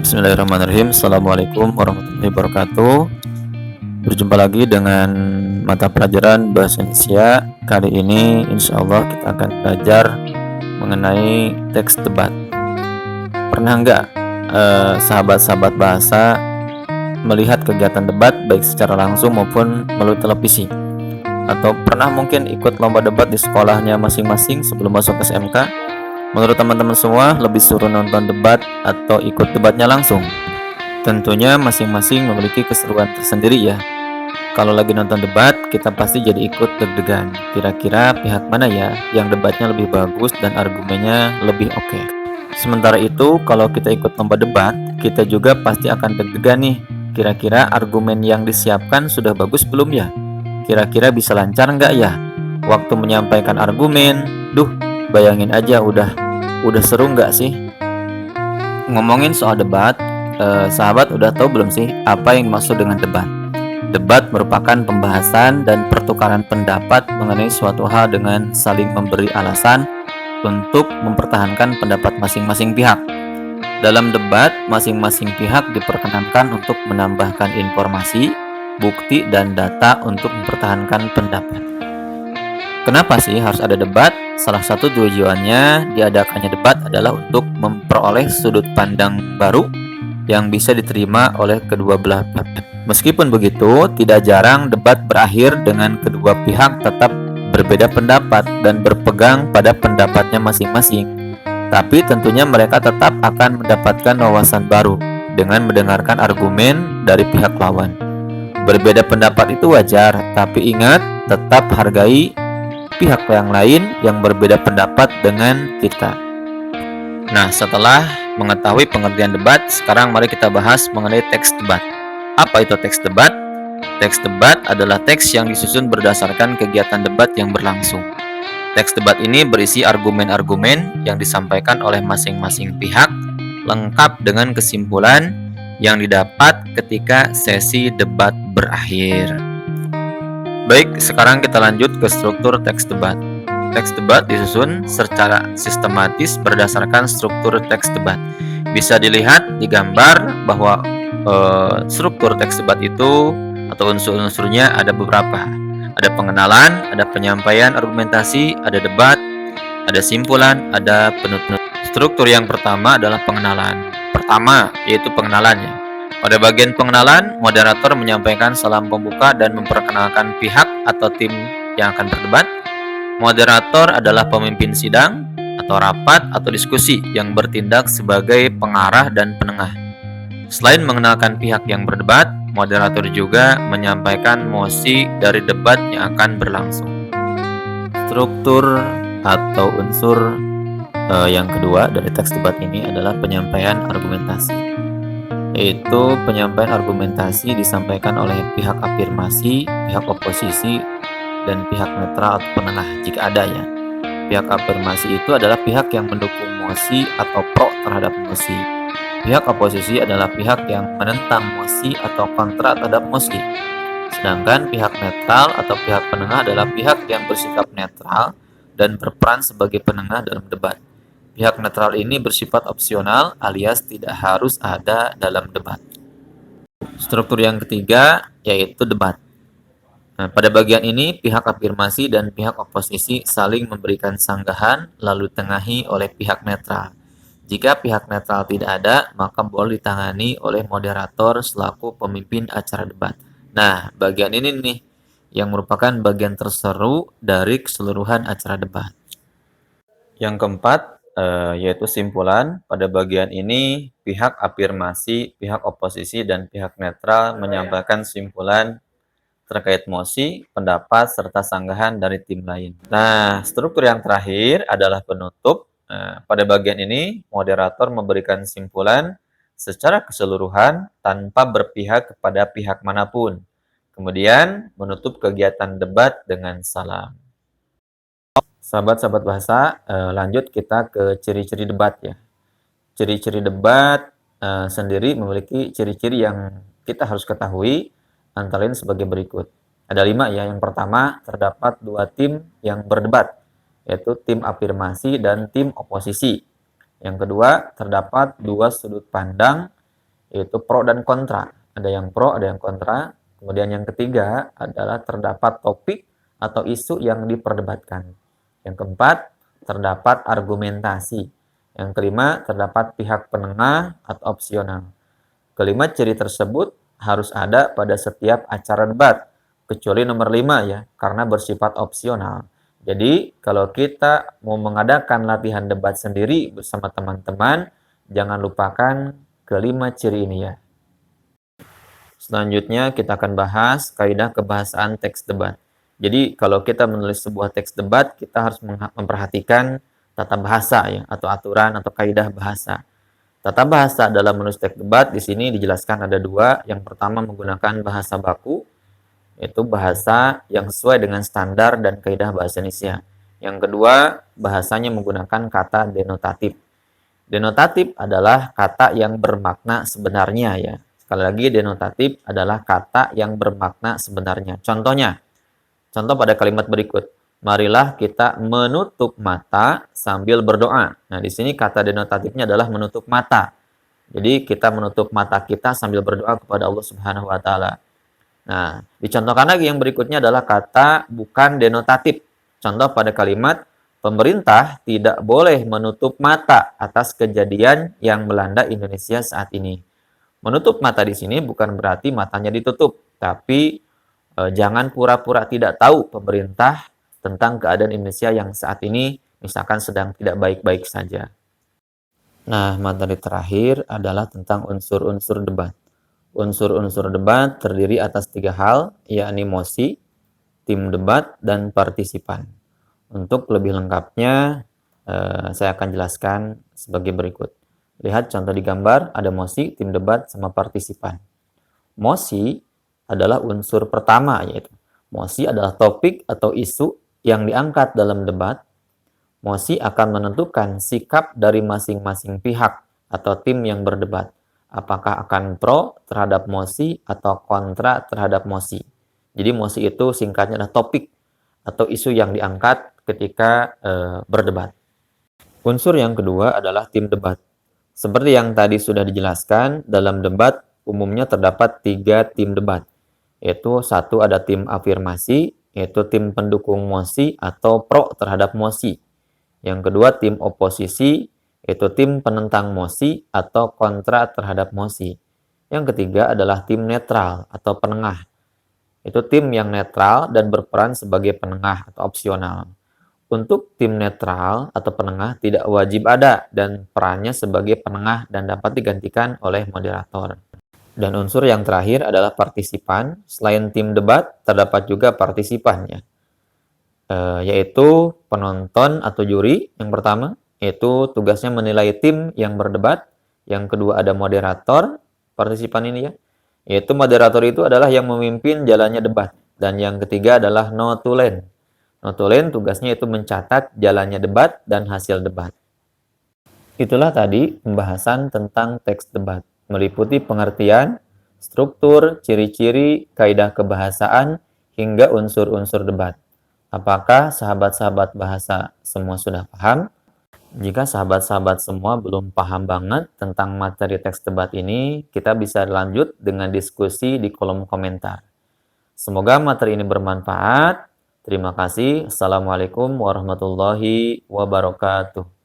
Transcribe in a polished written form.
Bismillahirrahmanirrahim. Assalamualaikum warahmatullahi wabarakatuh. Berjumpa lagi dengan mata pelajaran Bahasa Indonesia. Kali ini insya Allah kita akan belajar mengenai teks debat. Pernah nggak sahabat-sahabat bahasa melihat kegiatan debat baik secara langsung maupun melalui televisi? Atau pernah mungkin ikut lomba debat di sekolahnya masing-masing sebelum masuk SMK? Menurut teman-teman semua, lebih seru nonton debat atau ikut debatnya langsung? Tentunya masing-masing memiliki keseruan tersendiri ya. Kalau lagi nonton debat, kita pasti jadi ikut deg-degan. Kira-kira pihak mana ya yang debatnya lebih bagus dan argumennya lebih oke. Sementara itu, kalau kita ikut lomba debat, kita juga pasti akan deg-degan nih. Kira-kira argumen yang disiapkan sudah bagus belum ya? Kira-kira bisa lancar nggak ya? Waktu menyampaikan argumen, bayangin aja udah seru nggak sih? Ngomongin soal debat, sahabat udah tahu belum sih apa yang dimaksud dengan debat? Debat merupakan pembahasan dan pertukaran pendapat mengenai suatu hal dengan saling memberi alasan untuk mempertahankan pendapat masing-masing pihak. Dalam debat, masing-masing pihak diperkenankan untuk menambahkan informasi, bukti, dan data untuk mempertahankan pendapat. Kenapa sih harus ada debat? Salah satu tujuannya diadakannya debat adalah untuk memperoleh sudut pandang baru yang bisa diterima oleh kedua belah pihak. Meskipun begitu, tidak jarang debat berakhir dengan kedua pihak tetap berbeda pendapat dan berpegang pada pendapatnya masing-masing. Tapi tentunya mereka tetap akan mendapatkan wawasan baru dengan mendengarkan argumen dari pihak lawan. Berbeda pendapat itu wajar, tapi ingat, tetap hargai pihak yang lain yang berbeda pendapat dengan kita. Nah, setelah mengetahui pengertian debat, sekarang mari kita bahas mengenai teks debat. Apa itu teks debat? Teks debat adalah teks yang disusun berdasarkan kegiatan debat yang berlangsung. Teks debat ini berisi argumen-argumen yang disampaikan oleh masing-masing pihak, lengkap dengan kesimpulan yang didapat ketika sesi debat berakhir. Baik, sekarang kita lanjut ke struktur teks debat. Teks debat disusun secara sistematis berdasarkan struktur teks debat. Bisa dilihat di gambar bahwa struktur teks debat itu atau unsur-unsurnya ada beberapa. Ada pengenalan, ada penyampaian argumentasi, ada debat, ada simpulan, ada penutup. Struktur yang pertama adalah pengenalan. Pertama, yaitu pengenalannya. Pada bagian pengenalan, moderator menyampaikan salam pembuka dan memperkenalkan pihak atau tim yang akan berdebat. Moderator adalah pemimpin sidang atau rapat atau diskusi yang bertindak sebagai pengarah dan penengah. Selain mengenalkan pihak yang berdebat, moderator juga menyampaikan mosi dari debat yang akan berlangsung. Struktur atau unsur yang kedua dari teks debat ini adalah penyampaian argumentasi. Yaitu penyampaian argumentasi disampaikan oleh pihak afirmasi, pihak oposisi, dan pihak netral atau penengah jika ada ya. Pihak afirmasi itu adalah pihak yang mendukung mosi atau pro terhadap mosi. Pihak oposisi adalah pihak yang menentang mosi atau kontra terhadap mosi. Sedangkan pihak netral atau pihak penengah adalah pihak yang bersikap netral dan berperan sebagai penengah dalam debat. Pihak netral ini bersifat opsional alias tidak harus ada dalam debat. Struktur yang ketiga yaitu debat. Nah, pada bagian ini pihak afirmasi dan pihak oposisi saling memberikan sanggahan lalu ditengahi oleh pihak netral. Jika pihak netral tidak ada, maka boleh ditangani oleh moderator selaku pemimpin acara debat. Nah, bagian ini nih yang merupakan bagian terseru dari keseluruhan acara debat. Yang keempat yaitu simpulan. Pada bagian ini pihak afirmasi, pihak oposisi, dan pihak netral menyampaikan simpulan terkait mosi, pendapat, serta sanggahan dari tim lain. Nah, struktur yang terakhir adalah penutup. Pada bagian ini moderator memberikan simpulan secara keseluruhan tanpa berpihak kepada pihak manapun. Kemudian menutup kegiatan debat dengan salam. Sahabat-sahabat bahasa, lanjut kita ke ciri-ciri debat ya. Ciri-ciri debat sendiri memiliki ciri-ciri yang kita harus ketahui, antara lain sebagai berikut. Ada 5 ya. Yang pertama, terdapat 2 tim yang berdebat, yaitu tim afirmasi dan tim oposisi. Yang kedua, terdapat 2 sudut pandang yaitu pro dan kontra. Ada yang pro, ada yang kontra. Kemudian yang ketiga adalah terdapat topik atau isu yang diperdebatkan. Yang keempat, terdapat argumentasi. Yang kelima, terdapat pihak penengah atau opsional. Kelima, ciri tersebut harus ada pada setiap acara debat, kecuali nomor 5 ya, karena bersifat opsional. Jadi, kalau kita mau mengadakan latihan debat sendiri bersama teman-teman, jangan lupakan kelima ciri ini ya. Selanjutnya kita akan bahas kaidah kebahasaan teks debat. Jadi kalau kita menulis sebuah teks debat, kita harus memperhatikan tata bahasa ya, atau aturan atau kaidah bahasa. Tata bahasa dalam menulis teks debat di sini dijelaskan ada dua. Yang pertama menggunakan bahasa baku, yaitu bahasa yang sesuai dengan standar dan kaidah bahasa Indonesia. Yang kedua, bahasanya menggunakan kata denotatif. Denotatif adalah kata yang bermakna sebenarnya ya. Sekali lagi, denotatif adalah kata yang bermakna sebenarnya. Contoh pada kalimat berikut. Marilah kita menutup mata sambil berdoa. Nah, di sini kata denotatifnya adalah menutup mata. Jadi kita menutup mata kita sambil berdoa kepada Allah Subhanahu wa taala. Nah, dicontohkan lagi yang berikutnya adalah kata bukan denotatif. Contoh pada kalimat pemerintah tidak boleh menutup mata atas kejadian yang melanda Indonesia saat ini. Menutup mata di sini bukan berarti matanya ditutup, tapi jangan pura-pura tidak tahu pemerintah tentang keadaan Indonesia yang saat ini misalkan sedang tidak baik-baik saja. Nah, materi terakhir adalah tentang unsur-unsur debat. Unsur-unsur debat terdiri atas 3 hal, yakni mosi, tim debat, dan partisipan. Untuk lebih lengkapnya, saya akan jelaskan sebagai berikut. Lihat contoh di gambar, ada mosi, tim debat, sama partisipan. Mosi adalah unsur pertama, yaitu mosi adalah topik atau isu yang diangkat dalam debat. Mosi akan menentukan sikap dari masing-masing pihak atau tim yang berdebat. Apakah akan pro terhadap mosi atau kontra terhadap mosi. Jadi mosi itu singkatnya adalah topik atau isu yang diangkat ketika berdebat. Unsur yang kedua adalah tim debat. Seperti yang tadi sudah dijelaskan, dalam debat umumnya terdapat 3 tim debat. Yaitu satu ada tim afirmasi, yaitu tim pendukung mosi atau pro terhadap mosi. Yang kedua tim oposisi, yaitu tim penentang mosi atau kontra terhadap mosi. Yang ketiga adalah tim netral atau penengah. Itu tim yang netral dan berperan sebagai penengah atau opsional. Untuk tim netral atau penengah tidak wajib ada dan perannya sebagai penengah dan dapat digantikan oleh moderator. Dan unsur yang terakhir adalah partisipan. Selain tim debat, terdapat juga partisipannya, yaitu penonton atau juri yang pertama, yaitu tugasnya menilai tim yang berdebat. Yang kedua ada moderator, partisipan ini ya, yaitu moderator itu adalah yang memimpin jalannya debat. Dan yang ketiga adalah notulen. Notulen tugasnya itu mencatat jalannya debat dan hasil debat. Itulah tadi pembahasan tentang teks debat, meliputi pengertian, struktur, ciri-ciri, kaidah kebahasaan, hingga unsur-unsur debat. Apakah sahabat-sahabat bahasa semua sudah paham? Jika sahabat-sahabat semua belum paham banget tentang materi teks debat ini, kita bisa lanjut dengan diskusi di kolom komentar. Semoga materi ini bermanfaat. Terima kasih. Assalamualaikum warahmatullahi wabarakatuh.